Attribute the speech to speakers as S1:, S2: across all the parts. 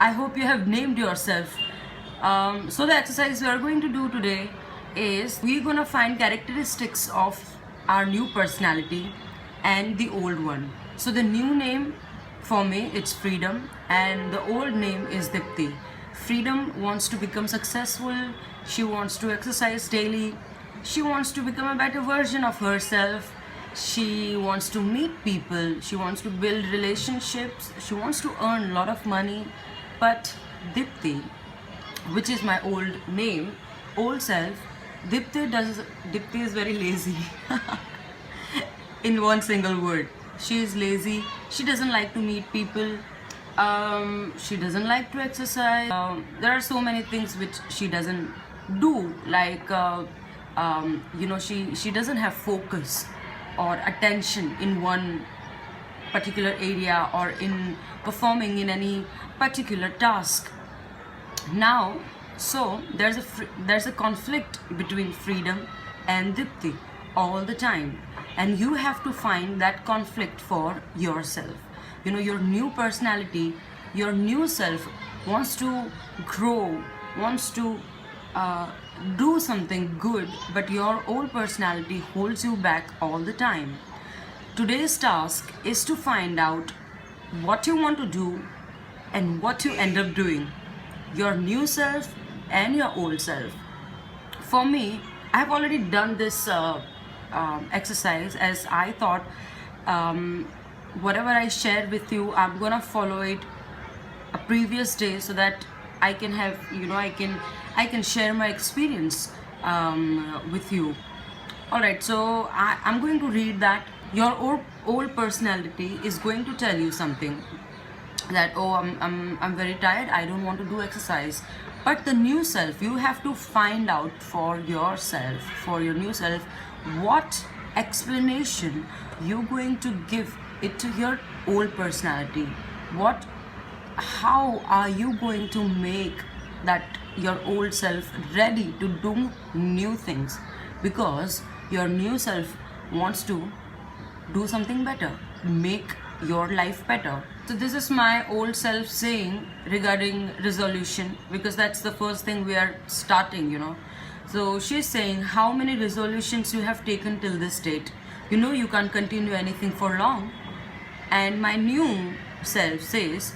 S1: I hope you have named yourself. So the exercise we are going to do today is we're gonna find characteristics of our new personality and the old one. So the new name for me it's Freedom, and the old name is Dipti. Freedom wants to become successful. She wants to exercise daily. She wants to become a better version of herself. She wants to meet people. She wants to build relationships. She wants to earn a lot of money. But Dipti, which is my old name, old self, Dipti is very lazy. In one single word, she is lazy. She doesn't like to meet people. She doesn't like to exercise. There are so many things which she doesn't do, like she doesn't have focus or attention in one particular area or in performing in any particular task. Now, so there's a conflict between Freedom and Dipti all the time, and you have to find that conflict for yourself. Your new personality, your new self wants to grow, wants to do something good, but your old personality holds you back all the time. Today's task is to find out what you want to do and what you end up doing, your new self and your old self. For me, I've already done this exercise, as I thought whatever I share with you, I'm gonna follow it a previous day so that I can have, I can share my experience with you. All right, so I'm going to read that. Your old personality is going to tell you something, that I'm very tired, I don't want to do exercise. But the new self, you have to find out for yourself, for your new self, what explanation you're going to give it to your old personality. How are you going to make that your old self ready to do new things? Because your new self wants to do something better, make your life better. So this is my old self saying regarding resolution, because that's the first thing we are starting. So she's saying, how many resolutions you have taken till this date? You can't continue anything for long. And my new self says,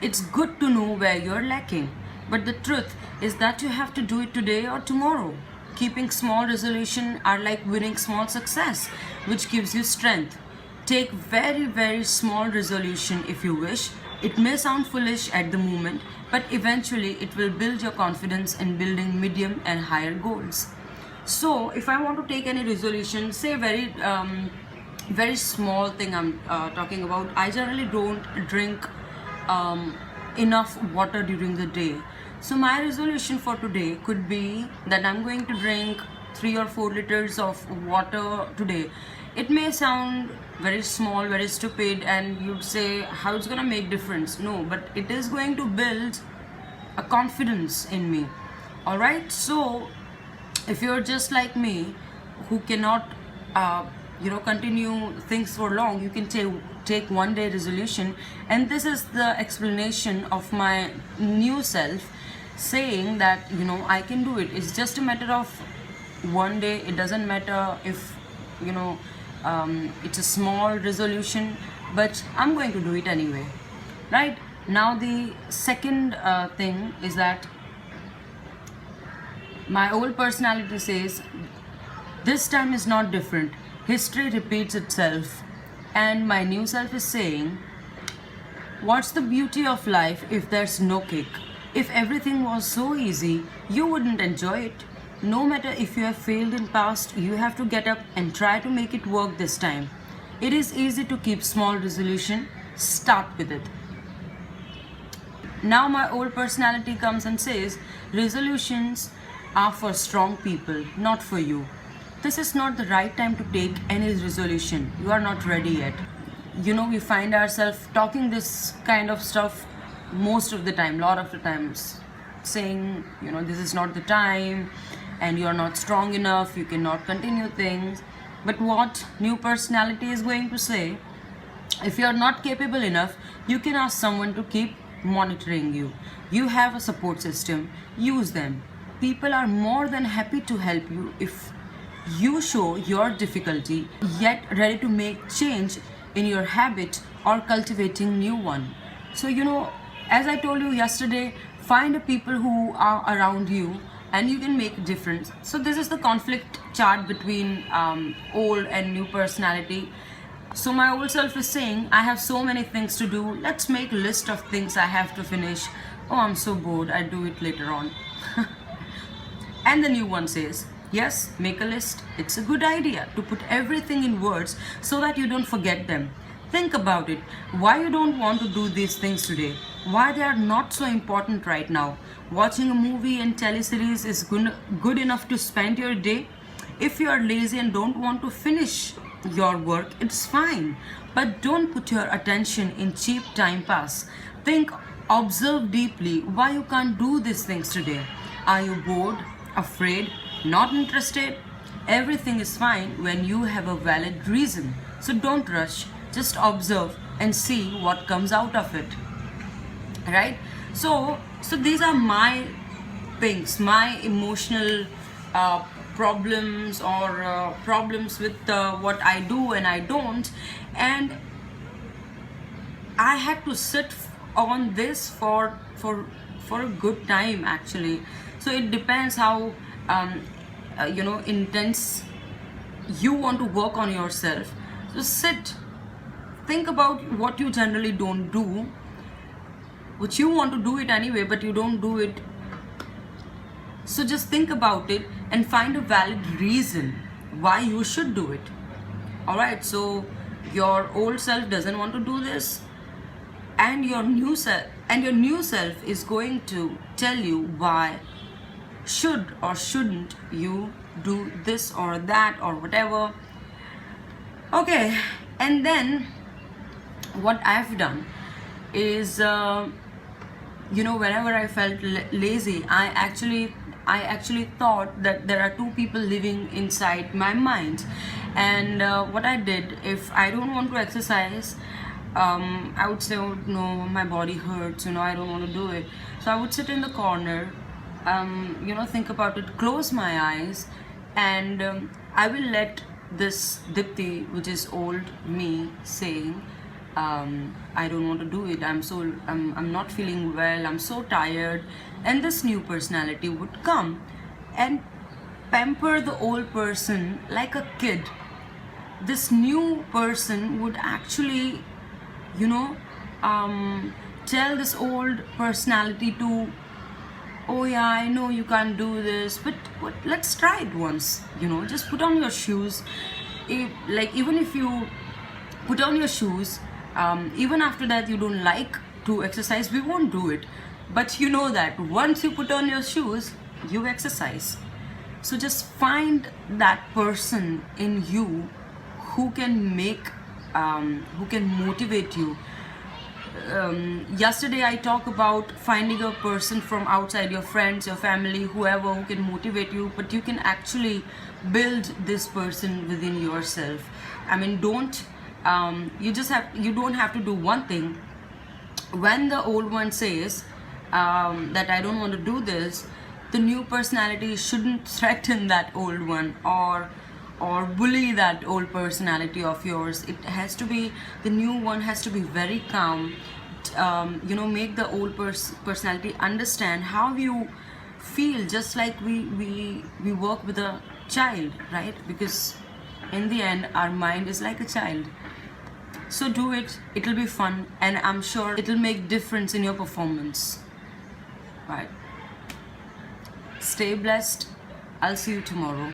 S1: it's good to know where you're lacking, but the truth is that you have to do it today or tomorrow. Keeping small resolution are like winning small success, which gives you strength. Take very, very small resolution if you wish. It may sound foolish at the moment, but eventually it will build your confidence in building medium and higher goals. So if I want to take any resolution, say very small thing I'm talking about, I generally don't drink enough water during the day. So my resolution for today could be that I'm going to drink 3 or 4 liters of water today. It may sound very small, very stupid, and you'd say how it's gonna make difference. No, but it is going to build a confidence in me. All right, so if you're just like me, who cannot continue things for long, you can take one day resolution. And this is the explanation of my new self, saying that I can do it. It's just a matter of one day. It doesn't matter if it's a small resolution, but I'm going to do it anyway. Right now, the second thing is that my old personality says, this time is not different, history repeats itself. And my new self is saying, what's the beauty of life if there's no kick? If everything was so easy, you wouldn't enjoy it. No matter if you have failed in past, you have to get up and try to make it work this time. It is easy to keep small resolution. Start with it. Now my old personality comes and says, resolutions are for strong people, not for you. This is not the right time to take any resolution. You are not ready yet. We find ourselves talking this kind of stuff most of the time, lot of the times, saying, this is not the time, and you're not strong enough, you cannot continue things. But what new personality is going to say, if you're not capable enough, you can ask someone to keep monitoring you. You have a support system, use them. People are more than happy to help you if you show your difficulty yet ready to make change in your habit or cultivating new one. So as I told you yesterday, find the people who are around you and you can make a difference. So this is the conflict chart between old and new personality. So my old self is saying, I have so many things to do, let's make a list of things I have to finish. Oh, I'm so bored, I'll do it later on. And the new one says, yes, make a list. It's a good idea to put everything in words so that you don't forget them. Think about it. Why you don't want to do these things today? Why they are not so important right now? Watching a movie and teleseries is good enough to spend your day? If you are lazy and don't want to finish your work, it's fine. But don't put your attention in cheap time pass. Think, observe deeply why you can't do these things today. Are you bored, afraid, not interested? Everything is fine when you have a valid reason. So don't rush. Just observe and see what comes out of it. Right? So these are my things, my emotional problems or problems with what I do and I don't. And I had to sit on this for a good time actually. So it depends how intense you want to work on yourself. So sit, think about what you generally don't do, which you want to do it anyway, but you don't do it. So just think about it and find a valid reason why you should do it. Alright, so your old self doesn't want to do this, and your new self is going to tell you why should or shouldn't you do this or that or whatever. Okay, and then what I've done is whenever I felt lazy, I actually thought that there are two people living inside my mind. And what I did, if I don't want to exercise, I would say, oh no, my body hurts, I don't want to do it. So I would sit in the corner, think about it, close my eyes, and I will let this Dipti, which is old me, saying, I don't want to do it, I'm not feeling well, I'm so tired. And this new personality would come and pamper the old person like a kid. This new person would actually tell this old personality to, oh yeah, I know you can't do this, but let's try it once. Just put on your shoes. Even if you put on your shoes, even after that you don't like to exercise, we won't do it. But you know that once you put on your shoes, you exercise. So just find that person in you who can motivate you. Yesterday I talked about finding a person from outside, your friends, your family, whoever, who can motivate you, but you can actually build this person within yourself. You don't have to do one thing. When the old one says that I don't want to do this, the new personality shouldn't threaten that old one or bully that old personality of yours. It has to be, the new one has to be very calm, make the old personality understand how you feel, just like we work with a child, right? Because in the end our mind is like a child. So do it, it'll be fun, and I'm sure it'll make difference in your performance. Right, stay blessed. I'll see you tomorrow.